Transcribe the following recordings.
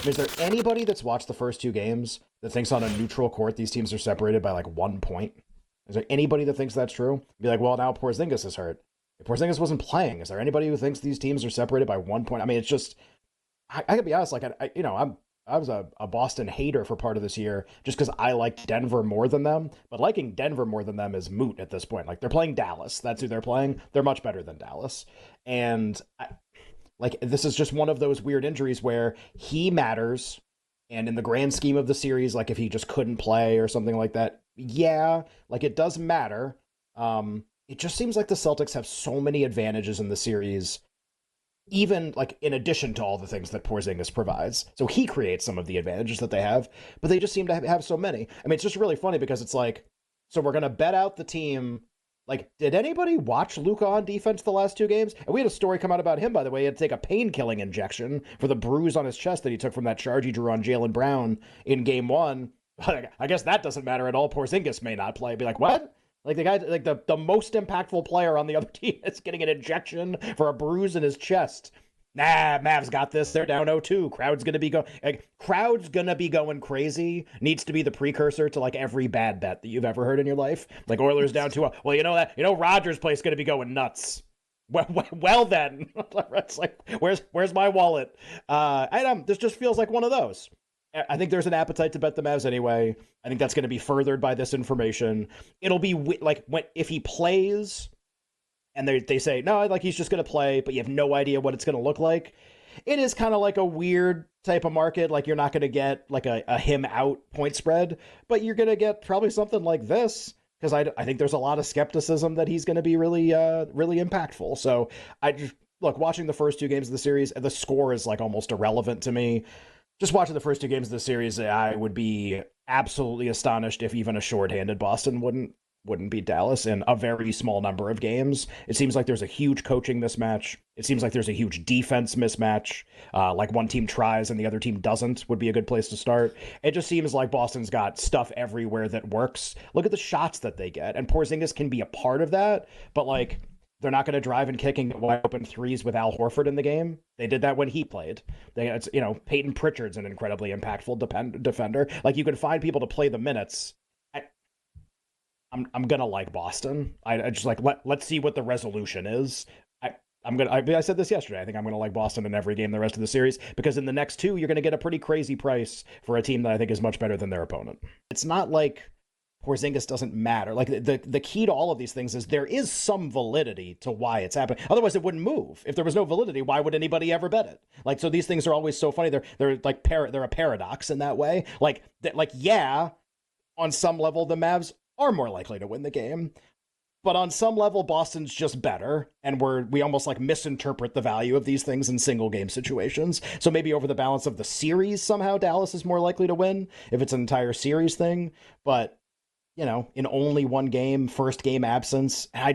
mean, is there anybody that's watched the first two games that thinks on a neutral court these teams are separated by like 1 point? Is there anybody that thinks that's true? Be like, well, now Porzingis is hurt. If Porzingis wasn't playing, is there anybody who thinks these teams are separated by 1 point? I mean, it's just, I gotta be honest, like, I was a Boston hater for part of this year just because I liked Denver more than them. But liking Denver more than them is moot at this point. Like, they're playing Dallas. That's who they're playing. They're much better than Dallas. And like, this is just one of those weird injuries where he matters. And in the grand scheme of the series, like if he just couldn't play or something like that, yeah, like it does matter. It just seems like the Celtics have so many advantages in the series, even like in addition to all the things that Porzingis provides. So he creates some of the advantages that they have, but they just seem to have so many. I mean, it's just really funny because it's like, so we're going to bet out the team. Like, did anybody watch Luka on defense the last two games? And we had a story come out about him, by the way. He had to take a pain-killing injection for the bruise on his chest that he took from that charge he drew on Jaylen Brown in game one. I guess that doesn't matter at all. Porzingis may not play. Be like, what? Like the guy, like the most impactful player on the other team is getting an injection for a bruise in his chest. Nah, Mavs got this. They're down 0-2. Crowd's gonna be going crazy. Needs to be the precursor to like every bad bet that you've ever heard in your life. Like Oilers down 2-0. Well, Rogers' place gonna be going nuts. Well then, it's like where's my wallet? This just feels like one of those. I think there's an appetite to bet the Mavs anyway. I think that's going to be furthered by this information. It'll be like if he plays and they say, no, like he's just going to play, but you have no idea what it's going to look like. It is kind of like a weird type of market. Like you're not going to get like a him out point spread, but you're going to get probably something like this because I think there's a lot of skepticism that he's going to be really impactful. So I just look, watching the first two games of the series, the score is like almost irrelevant to me. Just watching the first two games of the series, I would be absolutely astonished if even a shorthanded Boston wouldn't beat Dallas in a very small number of games. It seems like there's a huge coaching mismatch. It seems like there's a huge defense mismatch. Like one team tries and the other team doesn't would be a good place to start. It just seems like Boston's got stuff everywhere that works. Look at the shots that they get. And Porzingis can be a part of that, but like they're not going to drive and kicking wide open threes with Al Horford in the game. They did that when he played. Peyton Pritchard's an incredibly impactful defender. Like you can find people to play the minutes. I'm gonna like Boston. I just like let's see what the resolution is. I said this yesterday. I think I'm gonna like Boston in every game the rest of the series because in the next two you're gonna get a pretty crazy price for a team that I think is much better than their opponent. It's not like Porzingis doesn't matter. Like the key to all of these things is there is some validity to why it's happening. Otherwise, it wouldn't move. If there was no validity, why would anybody ever bet it? Like so, these things are always so funny. They're like they're a paradox in that way. Yeah, on some level the Mavs are more likely to win the game, but on some level Boston's just better, and we almost like misinterpret the value of these things in single game situations. So maybe over the balance of the series, somehow Dallas is more likely to win if it's an entire series thing, but in only one game, first game absence. I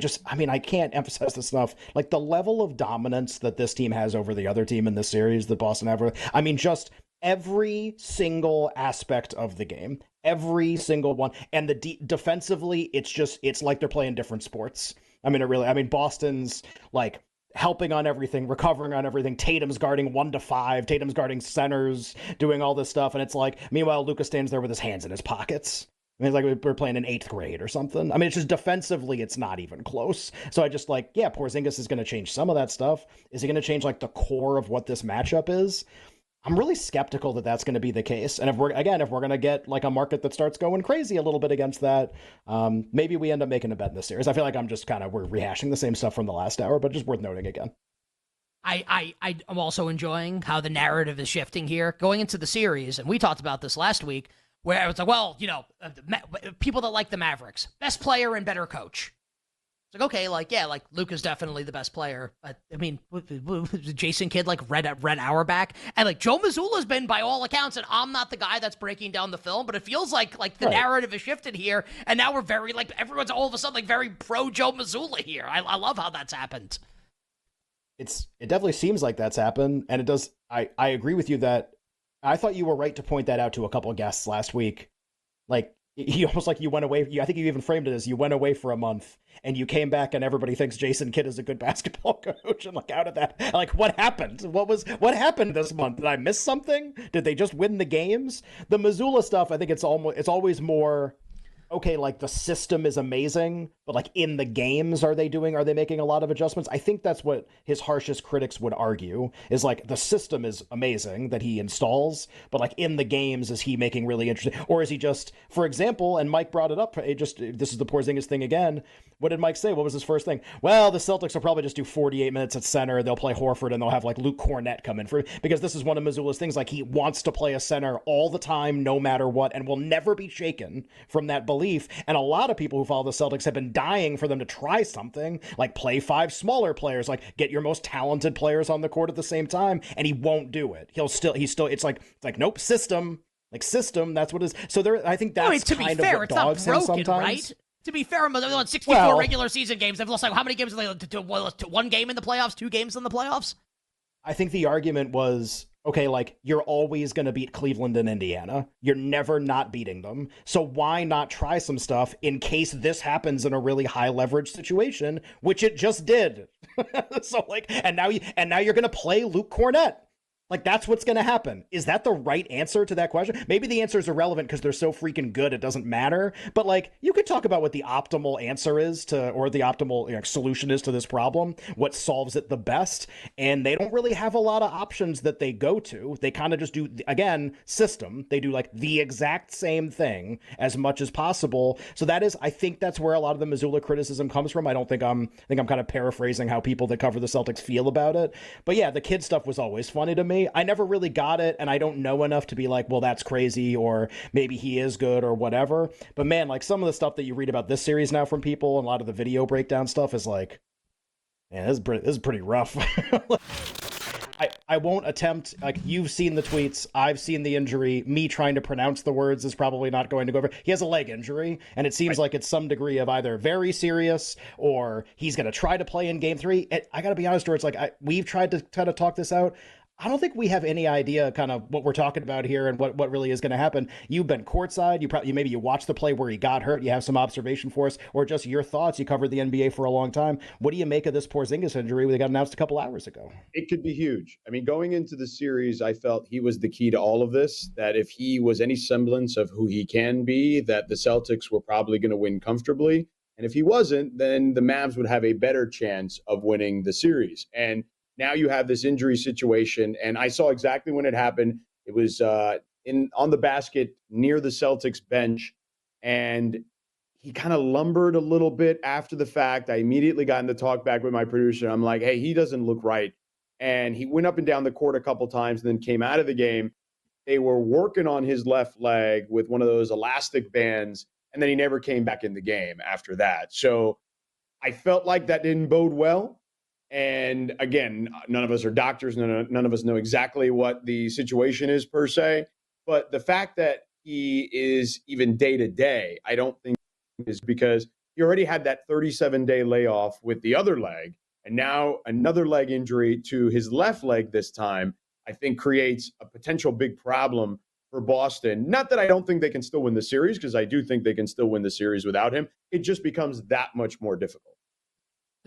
can't emphasize this enough. Like the level of dominance that this team has over the other team in this series that Boston have. I mean, just every single aspect of the game, every single one. And defensively, it's like they're playing different sports. Boston's like helping on everything, recovering on everything. Tatum's guarding 1-5. Tatum's guarding centers, doing all this stuff. And it's like, meanwhile, Luka stands there with his hands in his pockets. It's like we're playing in 8th grade or something. It's just defensively, it's not even close. So I just Porzingis is going to change some of that stuff. Is he going to change like the core of what this matchup is? I'm really skeptical that that's going to be the case. And if we're going to get like a market that starts going crazy a little bit against that, maybe we end up making a bet in this series. I feel like we're rehashing the same stuff from the last hour, but just worth noting again. I'm also enjoying how the narrative is shifting here going into the series. And we talked about this last week, where it's like, well, people that like the Mavericks, best player and better coach. It's like, okay, Luka's definitely the best player. But Jason Kidd read Auerbach, and Joe Mazzulla's been by all accounts, and I'm not the guy that's breaking down the film, but it feels like the narrative has shifted here, and now we're very everyone's all of a sudden very pro Joe Mazzulla here. I love how that's happened. It definitely seems like that's happened, and it does. I agree with you that I thought you were right to point that out to a couple of guests last week. He almost like you went away. I think you even framed it as you went away for a month and you came back and everybody thinks Jason Kidd is a good basketball coach. And like, how did that? Like, what happened? What happened this month? Did I miss something? Did they just win the games? The Missoula stuff, I think it's always more. Okay, like the system is amazing, but like in the games, are they making a lot of adjustments? I think that's what his harshest critics would argue is like the system is amazing that he installs, but like in the games, is he making really interesting, or is he just, for example, and Mike brought it up, this is the Porzingis thing again. What did Mike say? What was his first thing? Well, the Celtics will probably just do 48 minutes at center. They'll play Horford and they'll have like Luke Cornett come in for, because this is one of Missoula's things. Like he wants to play a center all the time, no matter what, and will never be shaken from that belief. And a lot of people who follow the Celtics have been dying for them to try something like play 5 smaller players, like get your most talented players on the court at the same time. And he won't do it. It's like, nope, system. Like system, that's what it is. So there, I think that's to be kind fair, of what it's dogs not him broken, sometimes. right? To be fair, they've won 64 regular season games. They've lost like how many games? To one game in the playoffs, 2 games in the playoffs. I think the argument was, okay, like you're always going to beat Cleveland and Indiana. You're never not beating them. So why not try some stuff in case this happens in a really high leverage situation, which it just did. So like, and now you're going to play Luke Cornett. Like, that's what's going to happen. Is that the right answer to that question? Maybe the answer is irrelevant because they're so freaking good it doesn't matter. But, like, you could talk about what the optimal answer is to, or the optimal solution is to this problem, what solves it the best. And they don't really have a lot of options that they go to. They kind of just do, again, system. They do, like, the exact same thing as much as possible. So that is, I think that's where a lot of the Missoula criticism comes from. I think I'm kind of paraphrasing how people that cover the Celtics feel about it. But, yeah, the kid stuff was always funny to me. I never really got it, and I don't know enough to be like, well, that's crazy, or maybe he is good, or whatever. But man, like some of the stuff that you read about this series now from people, and a lot of the video breakdown stuff is like, man, this is pretty rough. I won't attempt, like, you've seen the tweets, I've seen the injury, me trying to pronounce the words is probably not going to go over. He has a leg injury, and it seems like it's some degree of either very serious, or he's going to try to play in game 3. I got to be honest, it's like, we've tried to kind of talk this out. I don't think we have any idea kind of what we're talking about here and what really is going to happen. You've been courtside. Maybe you watched the play where he got hurt. You have some observation for us, or just your thoughts. You covered the NBA for a long time. What do you make of this Porzingis injury that got announced a couple hours ago? It could be huge. I mean, going into the series, I felt he was the key to all of this, that if he was any semblance of who he can be, that the Celtics were probably going to win comfortably. And if he wasn't, then the Mavs would have a better chance of winning the series. And now you have this injury situation, and I saw exactly when it happened. It was on the basket near the Celtics bench, and he kind of lumbered a little bit after the fact. I immediately got into talk back with my producer. I'm like, hey, he doesn't look right. And he went up and down the court a couple times and then came out of the game. They were working on his left leg with one of those elastic bands, and then he never came back in the game after that. So I felt like that didn't bode well. And again, none of us are doctors. None of us know exactly what the situation is per se. But the fact that he is even day to day, I don't think is because he already had that 37-day layoff with the other leg. And now another leg injury to his left leg this time, I think creates a potential big problem for Boston. Not that I don't think they can still win the series, because I do think they can still win the series without him. It just becomes that much more difficult.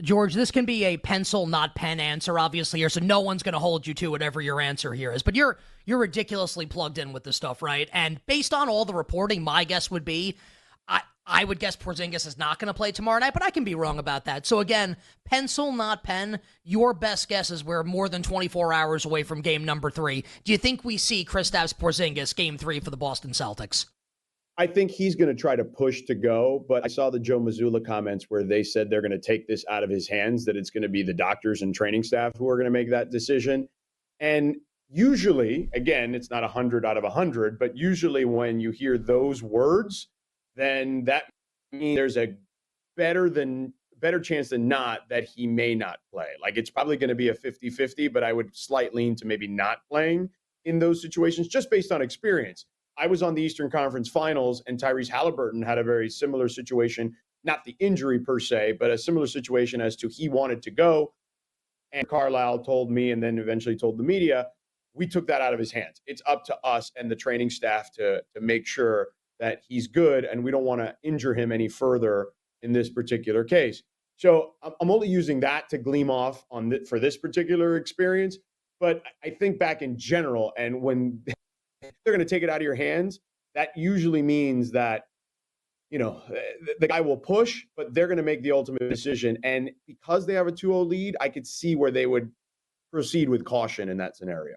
George, this can be a pencil, not pen answer, obviously here, so no one's going to hold you to whatever your answer here is. But you're ridiculously plugged in with this stuff, right? And based on all the reporting, my guess would be, I would guess Porzingis is not going to play tomorrow night, but I can be wrong about that. So again, pencil, not pen. Your best guess is we're more than 24 hours away from game number 3. Do you think we see Kristaps Porzingis game 3 for the Boston Celtics? I think he's going to try to push to go, but I saw the Joe Mazzulla comments where they said they're going to take this out of his hands, that it's going to be the doctors and training staff who are going to make that decision. And usually, again, it's not 100 out of 100, but usually when you hear those words, then that means there's a better chance than not that he may not play. Like, it's probably going to be a 50-50, but I would slightly lean to maybe not playing in those situations just based on experience. I was on the Eastern Conference Finals, and Tyrese Halliburton had a very similar situation, not the injury per se, but a similar situation as to he wanted to go. And Carlisle told me, and then eventually told the media, we took that out of his hands. It's up to us and the training staff to make sure that he's good and we don't want to injure him any further in this particular case. So I'm only using that to gleam off on for this particular experience. But I think back in general, and when they're going to take it out of your hands, that usually means that, the guy will push, but they're going to make the ultimate decision. And because they have a 2-0 lead, I could see where they would proceed with caution in that scenario.